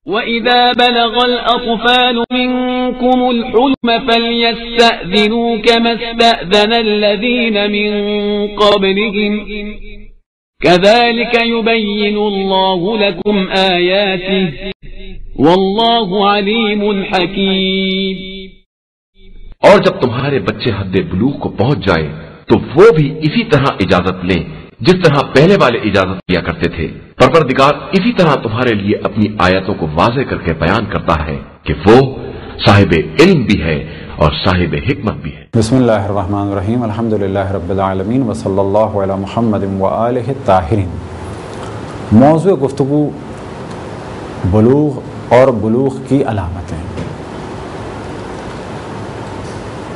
وَإِذَا بَلَغَ الْأَطْفَالُ مِنكُمُ الْحُلُمَ فَلْيَسْتَأْذِنُوا كَمَا اسْتَأْذَنَ الَّذِينَ مِن قَبْلِهِمْ كَذَلِكَ يُبَيِّنُ اللَّهُ لَكُمْ آيَاتِهِ وَاللَّهُ عَلِيمٌ حَكِيمٌ۔ اور جب تمہارے بچے حد بلوغ کو پہنچ جائیں تو وہ بھی اسی طرح اجازت لیں جس طرح پہلے والے اجازت لیا کرتے تھے۔ پروردگار اسی طرح تمہارے لیے اپنی آیتوں کو واضح کر کے بیان کرتا ہے کہ وہ صاحب علم بھی ہے اور صاحب حکمت بھی ہے۔ بسم اللہ الرحمن الرحیم، الحمدللہ رب العالمین، وصلی اللہ علی محمد وآلہ الطاہرین۔ موضوع گفتگو بلوغ اور بلوغ کی علامتیں۔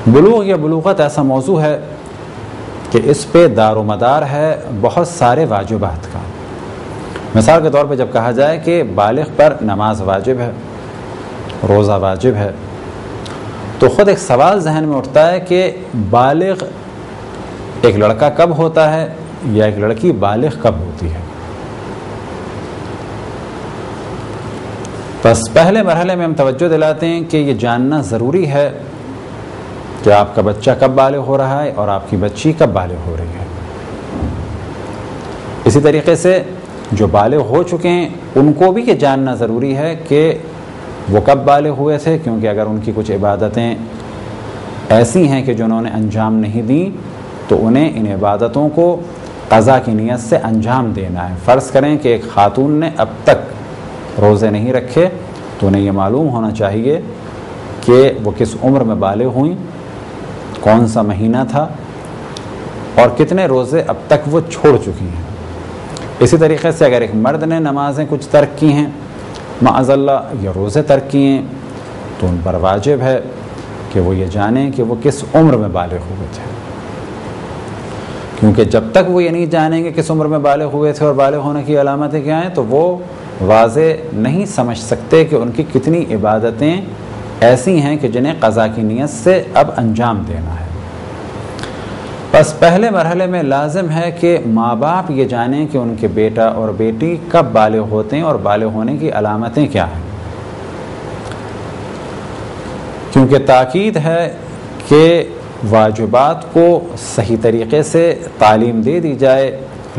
بلوغ یا بلوغت ایسا موضوع ہے کہ اس پہ دار و مدار ہے بہت سارے واجبات کا۔ مثال کے طور پہ جب کہا جائے کہ بالغ پر نماز واجب ہے، روزہ واجب ہے، تو خود ایک سوال ذہن میں اٹھتا ہے کہ بالغ ایک لڑکا کب ہوتا ہے یا ایک لڑکی بالغ کب ہوتی ہے؟ بس پہلے مرحلے میں ہم توجہ دلاتے ہیں کہ یہ جاننا ضروری ہے کہ آپ کا بچہ کب بالغ ہو رہا ہے اور آپ کی بچی کب بالغ ہو رہی ہے۔ اسی طریقے سے جو بالغ ہو چکے ہیں ان کو بھی یہ جاننا ضروری ہے کہ وہ کب بالغ ہوئے تھے، کیونکہ اگر ان کی کچھ عبادتیں ایسی ہیں کہ جو انہوں نے انجام نہیں دیں تو انہیں ان عبادتوں کو قضا کی نیت سے انجام دینا ہے۔ فرض کریں کہ ایک خاتون نے اب تک روزے نہیں رکھے تو انہیں یہ معلوم ہونا چاہیے کہ وہ کس عمر میں بالغ ہوئیں، کون سا مہینہ تھا اور کتنے روزے اب تک وہ چھوڑ چکی ہیں۔ اسی طریقے سے اگر ایک مرد نے نمازیں کچھ ترک کی ہیں معاذ اللہ یا روزے ترک کیے ہیں تو ان پر واجب ہے کہ وہ یہ جانیں کہ وہ کس عمر میں بالغ ہوئے تھے، کیونکہ جب تک وہ یہ نہیں جانیں گے کس عمر میں بالغ ہوئے تھے اور بالغ ہونے کی علامتیں کیا ہیں تو وہ واضح نہیں سمجھ سکتے کہ ان کی کتنی عبادتیں ایسی ہیں کہ جنہیں قضا کی نیت سے اب انجام دینا ہے۔ بس پہلے مرحلے میں لازم ہے کہ ماں باپ یہ جانیں کہ ان کے بیٹا اور بیٹی کب بالغ ہوتے ہیں اور بالغ ہونے کی علامتیں کیا ہیں، کیونکہ تاکید ہے کہ واجبات کو صحیح طریقے سے تعلیم دے دی جائے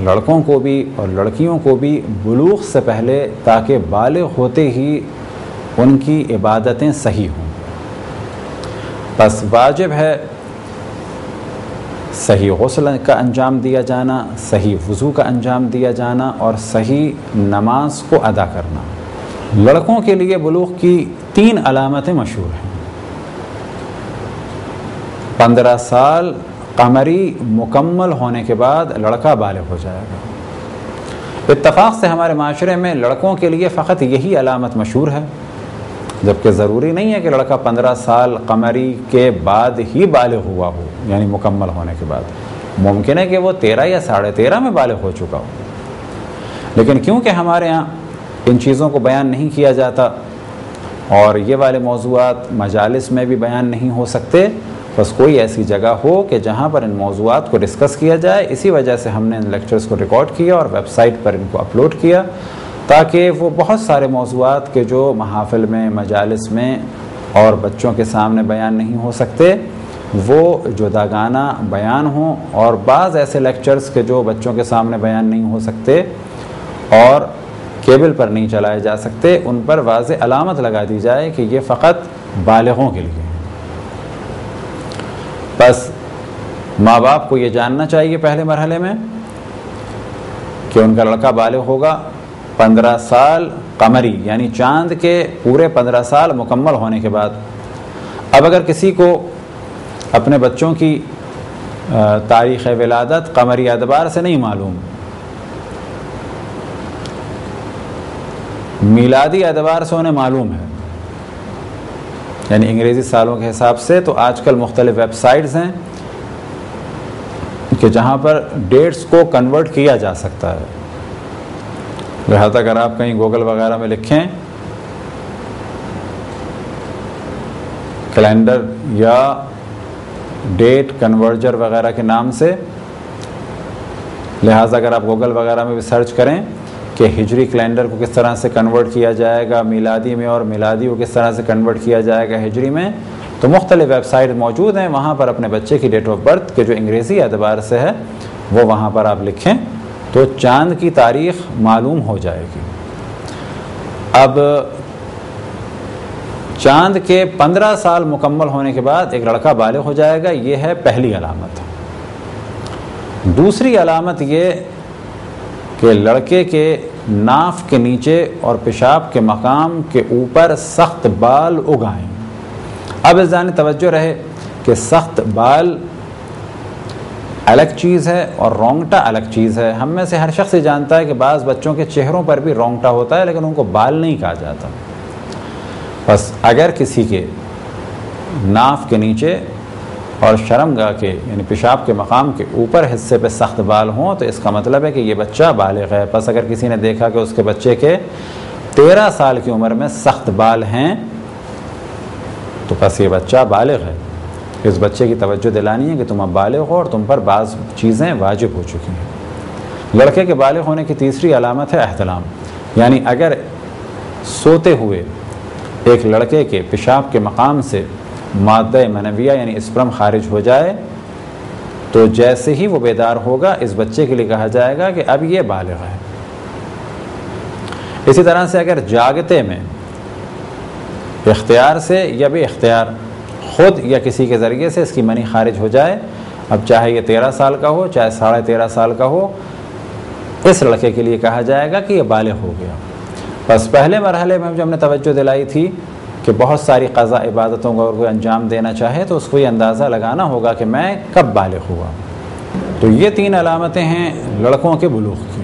لڑکوں کو بھی اور لڑکیوں کو بھی بلوغ سے پہلے، تاکہ بالغ ہوتے ہی ان کی عبادتیں صحیح ہوں۔ بس واجب ہے صحیح غسل کا انجام دیا جانا، صحیح وضو کا انجام دیا جانا اور صحیح نماز کو ادا کرنا۔ لڑکوں کے لیے بلوغ کی 3 علامتیں مشہور ہیں۔ 15 سال قمری مکمل ہونے کے بعد لڑکا بالغ ہو جائے گا۔ اتفاق سے ہمارے معاشرے میں لڑکوں کے لیے فقط یہی علامت مشہور ہے، جبکہ ضروری نہیں ہے کہ لڑکا 15 سال قمری کے بعد ہی بالغ ہوا ہو، یعنی مکمل ہونے کے بعد۔ ممکن ہے کہ وہ 13 یا 13.5 میں بالغ ہو چکا ہو، لیکن کیونکہ ہمارے ہاں ان چیزوں کو بیان نہیں کیا جاتا اور یہ والے موضوعات مجالس میں بھی بیان نہیں ہو سکتے، بس کوئی ایسی جگہ ہو کہ جہاں پر ان موضوعات کو ڈسکس کیا جائے، اسی وجہ سے ہم نے ان لیکچرز کو ریکارڈ کیا اور ویب سائٹ پر ان کو اپلوڈ کیا، تاکہ وہ بہت سارے موضوعات کے جو محافل میں، مجالس میں اور بچوں کے سامنے بیان نہیں ہو سکتے وہ جداگانہ بیان ہوں، اور بعض ایسے لیکچرز کے جو بچوں کے سامنے بیان نہیں ہو سکتے اور کیبل پر نہیں چلائے جا سکتے، ان پر واضح علامت لگا دی جائے کہ یہ فقط بالغوں کے لیے ہے۔ بس ماں باپ کو یہ جاننا چاہیے پہلے مرحلے میں کہ ان کا لڑکا بالغ ہوگا 15 سال قمری، یعنی چاند کے پورے 15 سال مکمل ہونے کے بعد۔ اب اگر کسی کو اپنے بچوں کی تاریخ ولادت قمری اعتبار سے نہیں معلوم، میلادی اعتبار سے انہیں معلوم ہے، یعنی انگریزی سالوں کے حساب سے، تو آج کل مختلف ویب سائٹس ہیں کہ جہاں پر ڈیٹس کو کنورٹ کیا جا سکتا ہے۔ لہذا اگر آپ کہیں گوگل وغیرہ میں لکھیں کیلنڈر یا ڈیٹ کنورجر وغیرہ کے نام سے، لہٰذا اگر آپ گوگل وغیرہ میں بھی سرچ کریں کہ کہ ہجری کیلنڈر کو کس طرح سے کنورٹ کیا جائے گا میلادی میں، اور میلادی کو کس طرح سے کنورٹ کیا جائے گا ہجری میں، تو مختلف ویب سائٹ موجود ہیں، وہاں پر اپنے بچے کی ڈیٹ آف برتھ کے جو انگریزی اعتبار سے ہے وہ وہاں پر آپ لکھیں تو چاند کی تاریخ معلوم ہو جائے گی۔ اب چاند کے 15 سال مکمل ہونے کے بعد ایک لڑکا بالغ ہو جائے گا، یہ ہے پہلی علامت۔ دوسری علامت یہ کہ لڑکے کے ناف کے نیچے اور پیشاب کے مقام کے اوپر سخت بال اگائیں۔ اب اس جانب توجہ رہے کہ سخت بال الگ چیز ہے اور رونگٹا الگ چیز ہے۔ ہم میں سے ہر شخص یہ جانتا ہے کہ بعض بچوں کے چہروں پر بھی رونگٹا ہوتا ہے لیکن ان کو بال نہیں کہا جاتا۔ بس اگر کسی کے ناف کے نیچے اور شرمگاہ کے یعنی پیشاب کے مقام کے اوپر حصے پہ سخت بال ہوں تو اس کا مطلب ہے کہ یہ بچہ بالغ ہے۔ پس اگر کسی نے دیکھا کہ اس کے بچے کے 13 سال کی عمر میں سخت بال ہیں تو پس یہ بچہ بالغ ہے۔ اس بچے کی توجہ دلانی ہے کہ تم اب بالغ ہو اور تم پر بعض چیزیں واجب ہو چکی ہیں۔ لڑکے کے بالغ ہونے کی تیسری علامت ہے احتلام، یعنی اگر سوتے ہوئے ایک لڑکے کے پیشاب کے مقام سے مادہ منویہ یعنی اسپرم خارج ہو جائے تو جیسے ہی وہ بیدار ہوگا اس بچے کے لیے کہا جائے گا کہ اب یہ بالغ ہے۔ اسی طرح سے اگر جاگتے میں اختیار سے یا بے اختیار خود یا کسی کے ذریعے سے اس کی منی خارج ہو جائے، اب چاہے یہ 13 سال کا ہو چاہے 13.5 سال کا ہو، اس لڑکے کے لیے کہا جائے گا کہ یہ بالغ ہو گیا۔ بس پہلے مرحلے میں جو ہم نے توجہ دلائی تھی کہ بہت ساری قضا عبادتوں کو اگر کوئی انجام دینا چاہے تو اس کو یہ اندازہ لگانا ہوگا کہ میں کب بالغ ہوا۔ تو یہ 3 علامتیں ہیں لڑکوں کے بلوغ کی۔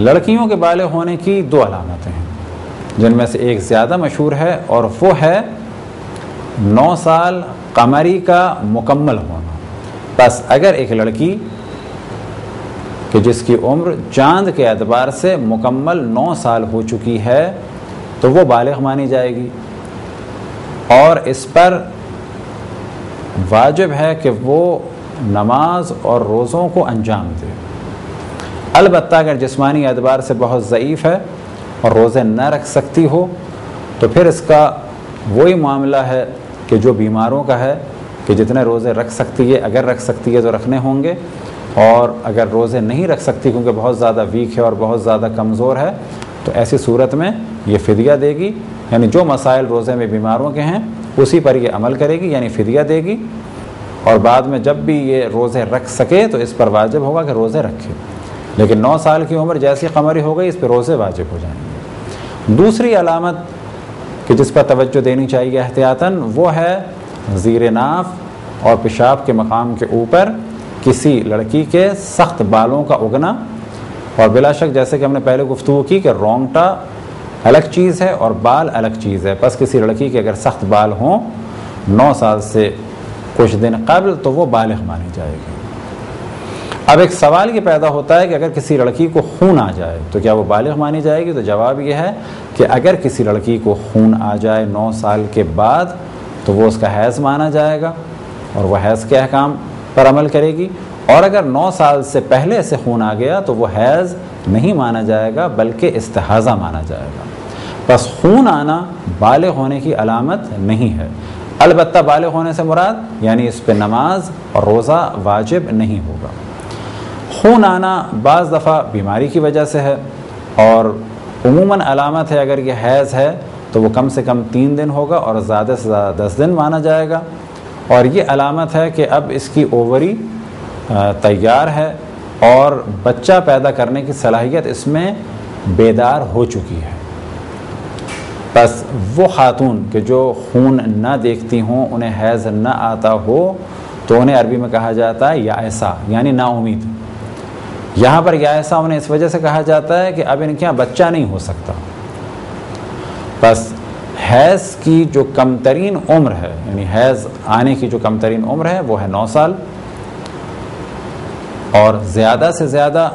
لڑکیوں کے بالغ ہونے کی 2 علامتیں ہیں جن میں سے ایک زیادہ مشہور ہے اور وہ ہے 9 سال قمری کا مکمل ہونا۔ بس اگر ایک لڑکی کہ جس کی عمر چاند کے اعتبار سے مکمل 9 سال ہو چکی ہے تو وہ بالغ مانی جائے گی اور اس پر واجب ہے کہ وہ نماز اور روزوں کو انجام دے۔ البتہ اگر جسمانی اعتبار سے بہت ضعیف ہے اور روزے نہ رکھ سکتی ہو تو پھر اس کا وہی معاملہ ہے کہ جو بیماروں کا ہے کہ جتنے روزے رکھ سکتی ہے، اگر رکھ سکتی ہے تو رکھنے ہوں گے، اور اگر روزے نہیں رکھ سکتی کیونکہ بہت زیادہ ویک ہے اور بہت زیادہ کمزور ہے تو ایسی صورت میں یہ فدیہ دے گی، یعنی جو مسائل روزے میں بیماروں کے ہیں اسی پر یہ عمل کرے گی، یعنی فدیہ دے گی، اور بعد میں جب بھی یہ روزے رکھ سکے تو اس پر واجب ہوگا کہ روزے رکھے۔ لیکن 9 سال کی عمر جیسی قمری ہو گئی اس پہ روزے واجب ہو جائیں گے۔ دوسری علامت کہ جس پر توجہ دینی چاہیے احتیاطاً وہ ہے زیر ناف اور پیشاب کے مقام کے اوپر کسی لڑکی کے سخت بالوں کا اگنا، اور بلا شک جیسے کہ ہم نے پہلے گفتگو کی کہ رونگٹا الگ چیز ہے اور بال الگ چیز ہے۔ پس کسی لڑکی کے اگر سخت بال ہوں 9 سال سے کچھ دن قبل تو وہ بالغ مانی جائے گی۔ اب ایک سوال یہ پیدا ہوتا ہے کہ اگر کسی لڑکی کو خون آ جائے تو کیا وہ بالغ مانی جائے گی؟ تو جواب یہ ہے کہ اگر کسی لڑکی کو خون آ جائے 9 سال کے بعد تو وہ اس کا حیض مانا جائے گا اور وہ حیض کے احکام پر عمل کرے گی، اور اگر 9 سال سے پہلے سے خون آ گیا تو وہ حیض نہیں مانا جائے گا بلکہ استحاضہ مانا جائے گا۔ بس خون آنا بالغ ہونے کی علامت نہیں ہے، البتہ بالغ ہونے سے مراد یعنی اس پہ نماز اور روزہ واجب نہیں ہوگا۔ خون آنا بعض دفعہ بیماری کی وجہ سے ہے اور عموماً علامت ہے اگر یہ حیض ہے تو وہ کم سے کم 3 دن ہوگا اور زیادہ سے زیادہ 10 دن مانا جائے گا، اور یہ علامت ہے کہ اب اس کی اووری تیار ہے اور بچہ پیدا کرنے کی صلاحیت اس میں بیدار ہو چکی ہے۔ بس وہ خاتون کہ جو خون نہ دیکھتی ہوں، انہیں حیض نہ آتا ہو تو انہیں عربی میں کہا جاتا ہے یائسہ یعنی نا امید۔ یہاں پر یائسہ انہیں اس وجہ سے کہا جاتا ہے کہ اب ان کے یہاں بچہ نہیں ہو سکتا۔ بس حیض کی جو کم ترین عمر ہے یعنی حیض آنے کی جو کم ترین عمر ہے وہ ہے 9 سال، اور زیادہ سے زیادہ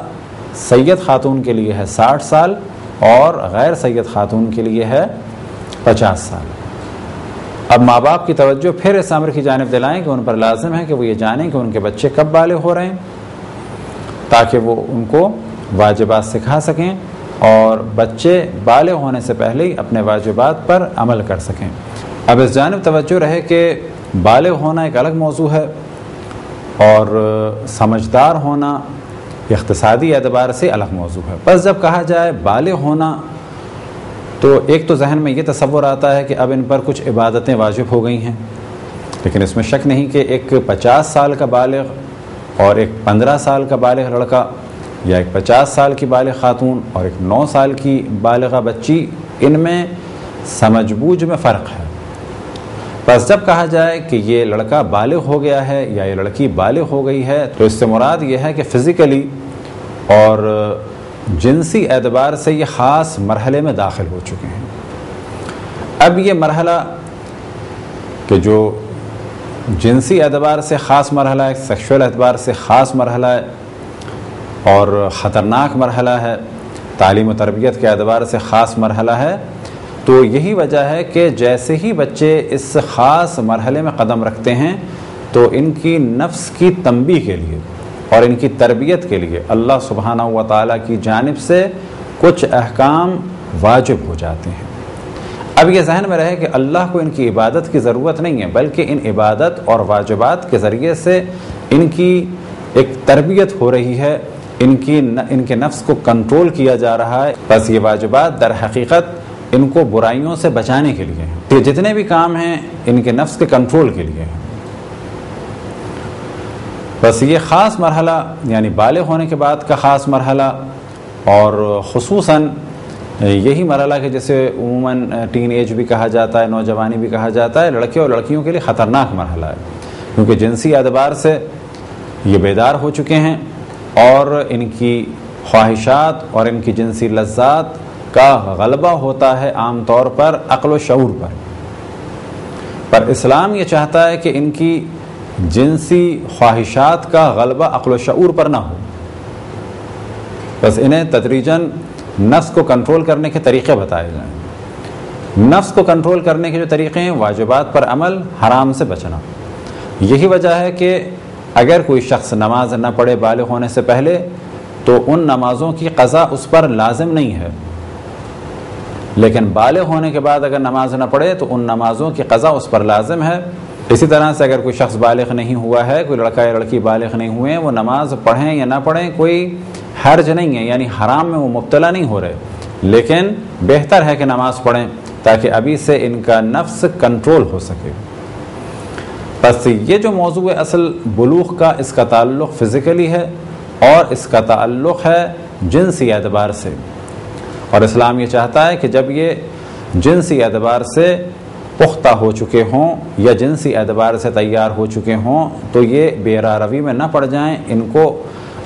سید خاتون کے لیے ہے 60 سال اور غیر سید خاتون کے لیے ہے 50 سال۔ اب ماں باپ کی توجہ پھر اس امر کی جانب دلائیں کہ ان پر لازم ہے کہ وہ یہ جانیں کہ ان کے بچے کب بالغ ہو رہے ہیں تاکہ وہ ان کو واجبات سکھا سکیں اور بچے بالغ ہونے سے پہلے ہی اپنے واجبات پر عمل کر سکیں۔ اب اس جانب توجہ رہے کہ بالغ ہونا ایک الگ موضوع ہے اور سمجھدار ہونا اقتصادی اعتبار سے الگ موضوع ہے۔ بس جب کہا جائے بالغ ہونا تو ایک تو ذہن میں یہ تصور آتا ہے کہ اب ان پر کچھ عبادتیں واجب ہو گئی ہیں، لیکن اس میں شک نہیں کہ ایک 50 سال کا بالغ اور ایک 15 سال کا بالغ لڑکا، یا ایک 50 سال کی بالغ خاتون اور ایک 9 سال کی بالغہ بچی، ان میں سمجھ بوجھ میں فرق ہے۔ بس جب کہا جائے کہ یہ لڑکا بالغ ہو گیا ہے یا یہ لڑکی بالغ ہو گئی ہے تو اس سے مراد یہ ہے کہ فزیکلی اور جنسی اعتبار سے یہ خاص مرحلے میں داخل ہو چکے ہیں۔ اب یہ مرحلہ کہ جو جنسی اعتبار سے خاص مرحلہ ہے، سیکشول اعتبار سے خاص مرحلہ ہے اور خطرناک مرحلہ ہے، تعلیم و تربیت کے اعتبار سے خاص مرحلہ ہے، تو یہی وجہ ہے کہ جیسے ہی بچے اس خاص مرحلے میں قدم رکھتے ہیں تو ان کی نفس کی تنبیہ کے لیے اور ان کی تربیت کے لیے اللہ سبحانہ و تعالیٰ کی جانب سے کچھ احکام واجب ہو جاتے ہیں۔ اب یہ ذہن میں رہے کہ اللہ کو ان کی عبادت کی ضرورت نہیں ہے، بلکہ ان عبادت اور واجبات کے ذریعے سے ان کی ایک تربیت ہو رہی ہے، ان کے نفس کو کنٹرول کیا جا رہا ہے۔ بس یہ واجبات در حقیقت ان کو برائیوں سے بچانے کے لیے ہیں، یہ جتنے بھی کام ہیں ان کے نفس کے کنٹرول کے لیے ہیں۔ بس یہ خاص مرحلہ یعنی بالغ ہونے کے بعد کا خاص مرحلہ، اور خصوصاً یہی مرحلہ کہ جسے عموماً ٹین ایج بھی کہا جاتا ہے، نوجوانی بھی کہا جاتا ہے، لڑکے اور لڑکیوں کے لیے خطرناک مرحلہ ہے، کیونکہ جنسی اعتبار سے یہ بیدار ہو چکے ہیں اور ان کی خواہشات اور ان کی جنسی لذات کا غلبہ ہوتا ہے عام طور پر عقل و شعور پر اسلام یہ چاہتا ہے کہ ان کی جنسی خواہشات کا غلبہ عقل و شعور پر نہ ہو، بس انہیں تدریجاً نفس کو کنٹرول کرنے کے طریقے بتائے جائیں۔ نفس کو کنٹرول کرنے کے جو طریقے ہیں، واجبات پر عمل، حرام سے بچنا۔ یہی وجہ ہے کہ اگر کوئی شخص نماز نہ پڑھے بالغ ہونے سے پہلے تو ان نمازوں کی قضا اس پر لازم نہیں ہے، لیکن بالغ ہونے کے بعد اگر نماز نہ پڑھے تو ان نمازوں کی قضا اس پر لازم ہے۔ اسی طرح سے اگر کوئی شخص بالغ نہیں ہوا ہے، کوئی لڑکا یا لڑکی بالغ نہیں ہوئے ہیں، وہ نماز پڑھیں یا نہ پڑھیں کوئی حرج نہیں ہے، یعنی حرام میں وہ مبتلا نہیں ہو رہے، لیکن بہتر ہے کہ نماز پڑھیں تاکہ ابھی سے ان کا نفس کنٹرول ہو سکے۔ بس یہ جو موضوع اصل بلوغ کا، اس کا تعلق فزیکلی ہے اور اس کا تعلق ہے جنسی اعتبار سے، اور اسلام یہ چاہتا ہے کہ جب یہ جنسی اعتبار سے پختہ ہو چکے ہوں یا جنسی اعتبار سے تیار ہو چکے ہوں تو یہ بے راروی میں نہ پڑ جائیں، ان کو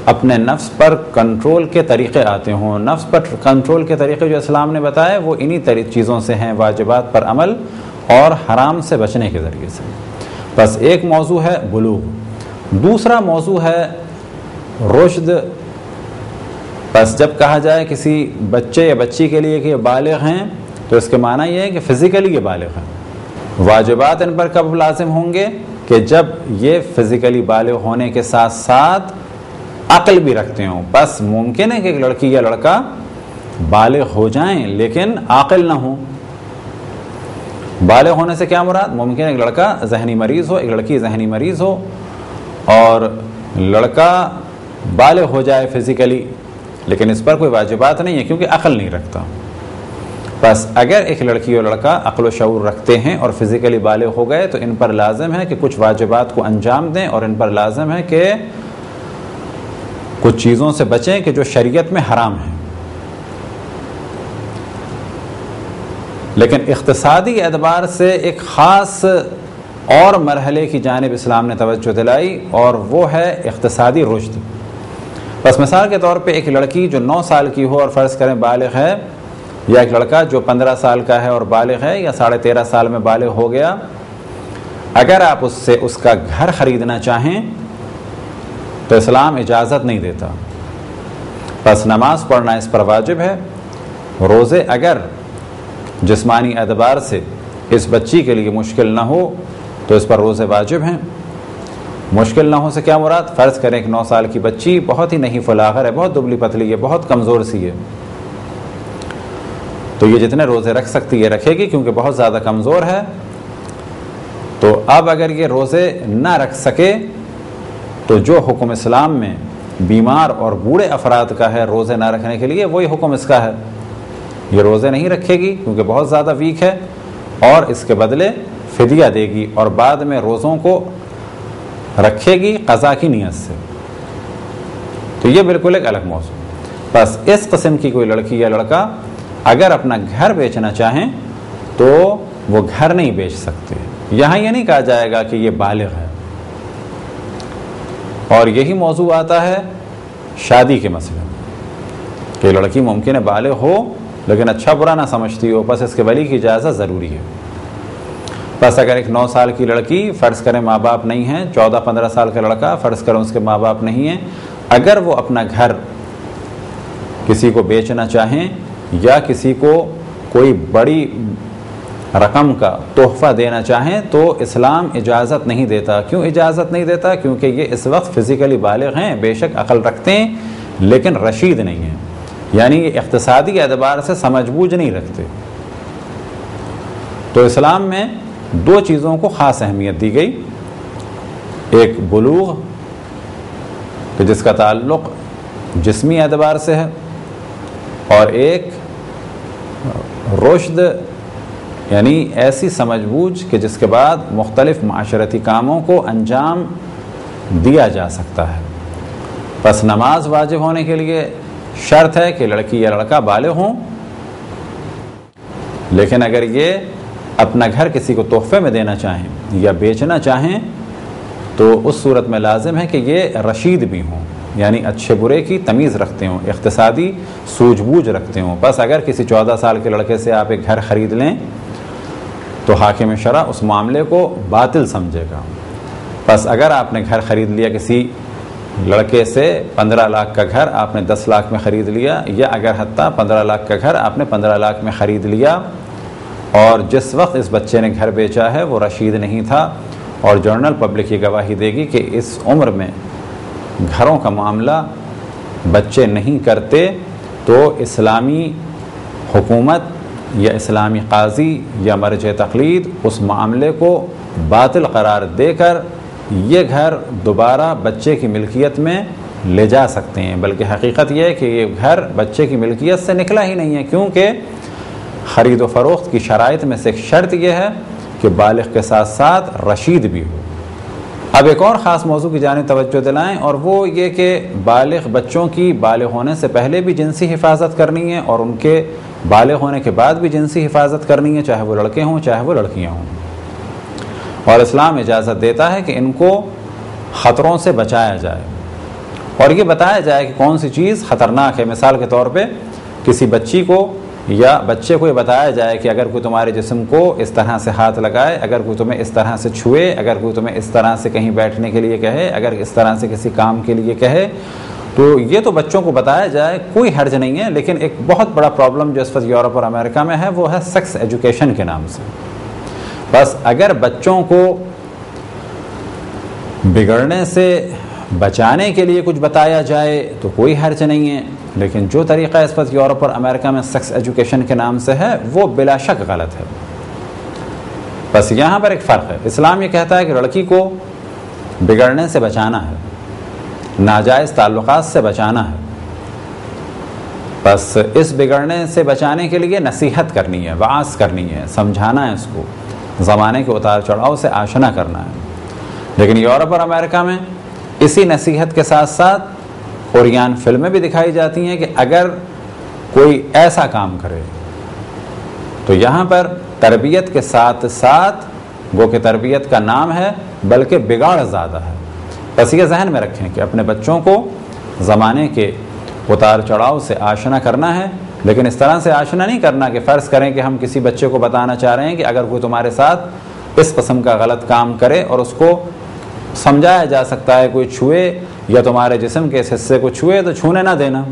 اپنے نفس پر کنٹرول کے طریقے آتے ہوں۔ نفس پر کنٹرول کے طریقے جو اسلام نے بتائے وہ انہی چیزوں سے ہیں، واجبات پر عمل اور حرام سے بچنے کے ذریعے سے۔ بس ایک موضوع ہے بلوغ، دوسرا موضوع ہے رشد۔ بس جب کہا جائے کسی بچے یا بچی کے لیے کہ یہ بالغ ہیں تو اس کے معنی یہ ہے کہ فزیکلی یہ بالغ ہیں۔ واجبات ان پر کب لازم ہوں گے؟ کہ جب یہ فزیکلی بالغ ہونے کے ساتھ ساتھ عقل بھی رکھتے ہوں۔ بس ممکن ہے کہ ایک لڑکی یا لڑکا بالغ ہو جائیں لیکن عاقل نہ ہوں۔ بالغ ہونے سے کیا مراد؟ ممکن ہے ایک لڑکا ذہنی مریض ہو، ایک لڑکی ذہنی مریض ہو، اور لڑکا بالغ ہو جائے فزیکلی لیکن اس پر کوئی واجبات نہیں ہے کیونکہ عقل نہیں رکھتا۔ بس اگر ایک لڑکی اور لڑکا عقل و شعور رکھتے ہیں اور فزیکلی بالغ ہو گئے تو ان پر لازم ہے کہ کچھ واجبات کو انجام دیں، اور ان پر لازم ہے کہ کچھ چیزوں سے بچیں کہ جو شریعت میں حرام ہیں۔ لیکن اقتصادی اعتبار سے ایک خاص اور مرحلے کی جانب اسلام نے توجہ دلائی، اور وہ ہے اقتصادی رشد۔ بس مثال کے طور پہ ایک لڑکی جو 9 سال کی ہو اور فرض کریں بالغ ہے، یا ایک لڑکا جو 15 سال کا ہے اور بالغ ہے یا 13.5 سال میں بالغ ہو گیا، اگر آپ اس سے اس کا گھر خریدنا چاہیں تو اسلام اجازت نہیں دیتا۔ بس نماز پڑھنا اس پر واجب ہے، روزے اگر جسمانی اعتبار سے اس بچی کے لیے مشکل نہ ہو تو اس پر روزے واجب ہیں۔ مشکل نہ ہو سے کیا مراد؟ فرض کریں کہ 9 سال کی بچی بہت ہی نہیں فلاغر ہے، بہت دبلی پتلی ہے، بہت کمزور سی ہے، تو یہ جتنے روزے رکھ سکتی ہے رکھے گی کیونکہ بہت زیادہ کمزور ہے. تو اب اگر یہ روزے نہ رکھ سکے تو جو حکم اسلام میں بیمار اور بوڑھے افراد کا ہے روزے نہ رکھنے کے لیے وہی حکم اس کا ہے. یہ روزے نہیں رکھے گی کیونکہ بہت زیادہ ویک ہے اور اس کے بدلے فدیہ دے گی اور بعد میں روزوں کو رکھے گی قضا کی نیت سے. تو یہ بالکل ایک الگ موضوع. بس اس قسم کی کوئی لڑکی یا لڑکا اگر اپنا گھر بیچنا چاہیں تو وہ گھر نہیں بیچ سکتے. یہاں یہ نہیں کہا جائے گا کہ یہ بالغ ہے. اور یہی موضوع آتا ہے شادی کے مسئلے میں کہ لڑکی ممکن ہے بالغ ہو لیکن اچھا برا نہ سمجھتی ہو, بس اس کے ولی کی اجازت ضروری ہے. بس اگر ایک 9 سال کی لڑکی فرض کریں ماں باپ نہیں ہیں, 14-15 سال کا لڑکا فرض کریں اس کے ماں باپ نہیں ہیں, اگر وہ اپنا گھر کسی کو بیچنا چاہیں یا کسی کو کوئی بڑی رقم کا تحفہ دینا چاہیں تو اسلام اجازت نہیں دیتا. کیوں اجازت نہیں دیتا؟ کیونکہ یہ اس وقت فزیکلی بالغ ہیں, بے شک عقل رکھتے ہیں لیکن رشید نہیں ہیں, یعنی یہ اقتصادی اعتبار سے سمجھ بوجھ نہیں رکھتے. تو اسلام میں 2 چیزوں کو خاص اہمیت دی گئی, ایک بلوغ کہ جس کا تعلق جسمی اعتبار سے ہے اور ایک رشد یعنی ایسی سمجھ بوجھ کہ جس کے بعد مختلف معاشرتی کاموں کو انجام دیا جا سکتا ہے. بس نماز واجب ہونے کے لیے شرط ہے کہ لڑکی یا لڑکا بالغ ہوں, لیکن اگر یہ اپنا گھر کسی کو تحفے میں دینا چاہیں یا بیچنا چاہیں تو اس صورت میں لازم ہے کہ یہ رشید بھی ہوں, یعنی اچھے برے کی تمیز رکھتے ہوں, اقتصادی سوجھ بوجھ رکھتے ہوں. بس اگر کسی 14 سال کے لڑکے سے آپ ایک گھر خرید لیں تو حاکم شرع اس معاملے کو باطل سمجھے گا. بس اگر آپ نے گھر خرید لیا کسی لڑکے سے 15 لاکھ کا گھر آپ نے 10 لاکھ میں خرید لیا, یا اگر حتیٰ 15 لاکھ کا گھر آپ نے 15 لاکھ میں خرید لیا اور جس وقت اس بچے نے گھر بیچا ہے وہ رشید نہیں تھا, اور جنرل پبلک یہ گواہی دے گی کہ اس عمر میں گھروں کا معاملہ بچے نہیں کرتے, تو اسلامی حکومت یا اسلامی قاضی یا مرجع تقلید اس معاملے کو باطل قرار دے کر یہ گھر دوبارہ بچے کی ملکیت میں لے جا سکتے ہیں. بلکہ حقیقت یہ ہے کہ یہ گھر بچے کی ملکیت سے نکلا ہی نہیں ہے, کیونکہ خرید و فروخت کی شرائط میں سے ایک شرط یہ ہے کہ بالغ کے ساتھ ساتھ رشید بھی ہو. اب ایک اور خاص موضوع کی جانب توجہ دلائیں, اور وہ یہ کہ بالغ بچوں کی بالغ ہونے سے پہلے بھی جنسی حفاظت کرنی ہے اور ان کے بالغ ہونے کے بعد بھی جنسی حفاظت کرنی ہے, چاہے وہ لڑکے ہوں چاہے وہ لڑکیاں ہوں. اور اسلام اجازت دیتا ہے کہ ان کو خطروں سے بچایا جائے اور یہ بتایا جائے کہ کون سی چیز خطرناک ہے. مثال کے طور پہ کسی بچی کو یا بچے کو یہ بتایا جائے کہ اگر کوئی تمہارے جسم کو اس طرح سے ہاتھ لگائے, اگر کوئی تمہیں اس طرح سے چھوئے, اگر کوئی تمہیں اس طرح سے کہیں بیٹھنے کے لیے کہے, اگر اس طرح سے کسی کام کے لیے کہے, تو یہ تو بچوں کو بتایا جائے, کوئی حرج نہیں ہے. لیکن ایک بہت بڑا پرابلم جو اس وقت یورپ اور امریکہ میں ہے وہ ہے سیکس ایجوکیشن کے نام سے. بس اگر بچوں کو بگڑنے سے بچانے کے لیے کچھ بتایا جائے تو کوئی حرج نہیں ہے, لیکن جو طریقہ اس وقت یورپ اور امریکہ میں سیکس ایجوکیشن کے نام سے ہے وہ بلا شک غلط ہے. بس یہاں پر ایک فرق ہے. اسلام یہ کہتا ہے کہ لڑکی کو بگڑنے سے بچانا ہے, ناجائز تعلقات سے بچانا ہے. بس اس بگڑنے سے بچانے کے لیے نصیحت کرنی ہے, وعظ کرنی ہے, سمجھانا ہے, اس کو زمانے کے اتار چڑھاؤ سے آشنا کرنا ہے. لیکن یورپ اور امریکہ میں اسی نصیحت کے ساتھ ساتھ اوریان فلمیں بھی دکھائی جاتی ہیں کہ اگر کوئی ایسا کام کرے تو یہاں پر تربیت کے ساتھ ساتھ گو کہ تربیت کا نام ہے بلکہ بگاڑ زیادہ ہے. بس یہ ذہن میں رکھیں کہ اپنے بچوں کو زمانے کے اتار چڑھاؤ سے آشنا کرنا ہے, لیکن اس طرح سے آشنا نہیں کرنا کہ فرض کریں کہ ہم کسی بچے کو بتانا چاہ رہے ہیں کہ اگر کوئی تمہارے ساتھ اس قسم کا غلط کام کرے اور اس کو سمجھایا جا سکتا ہے کوئی چھوئے یا تمہارے جسم کے اس حصے کو چھوئے تو چھونے نہ دینا.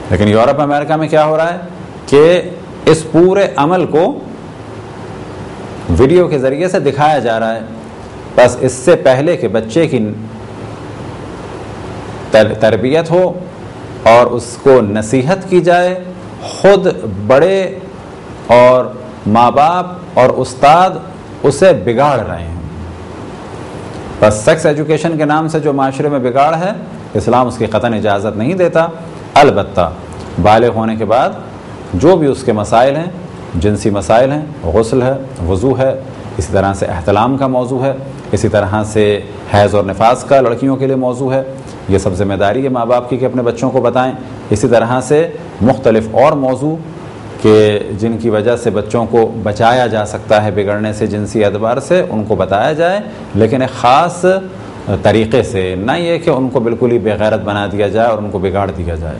لیکن یورپ امریکہ میں کیا ہو رہا ہے کہ اس پورے عمل کو ویڈیو کے ذریعے سے دکھایا جا رہا ہے. بس اس سے پہلے کہ بچے کی تربیت ہو اور اس کو نصیحت کی جائے خود بڑے اور ماں باپ اور استاد اسے بگاڑ رہے ہیں۔ بس سیکس ایجوکیشن کے نام سے جو معاشرے میں بگاڑ ہے، اسلام اس کی قطعاً اجازت نہیں دیتا۔ البتہ بالغ ہونے کے بعد جو بھی اس کے مسائل ہیں، جنسی مسائل ہیں، غسل ہے، وضو ہے، اسی طرح سے احتلام کا موضوع ہے، اسی طرح سے حیض اور نفاس کا لڑکیوں کے لیے موضوع ہے، یہ سب ذمہ داری ہے ماں باپ کی کہ اپنے بچوں کو بتائیں۔ اسی طرح سے مختلف اور موضوع کہ جن کی وجہ سے بچوں کو بچایا جا سکتا ہے بگڑنے سے جنسی اعتبار سے، ان کو بتایا جائے، لیکن ایک خاص طریقے سے، نہ یہ کہ ان کو بالکل ہی بے غیرت بنا دیا جائے اور ان کو بگاڑ دیا جائے۔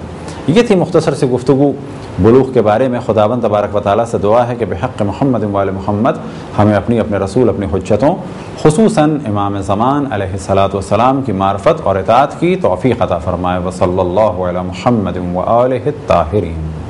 یہ تھی مختصر سی گفتگو بلوغ کے بارے میں۔ خداوند تبارک و تعالیٰ سے دعا ہے کہ بحق محمد و آل محمد ہمیں اپنے رسول، اپنی حجتوں، خصوصاً امام زمان علیہ الصلاۃ والسلام کی معرفت اور اطاعت کی توفیق عطا فرمائے۔ وصلی اللہ علی محمد و آلہ الطاہرین۔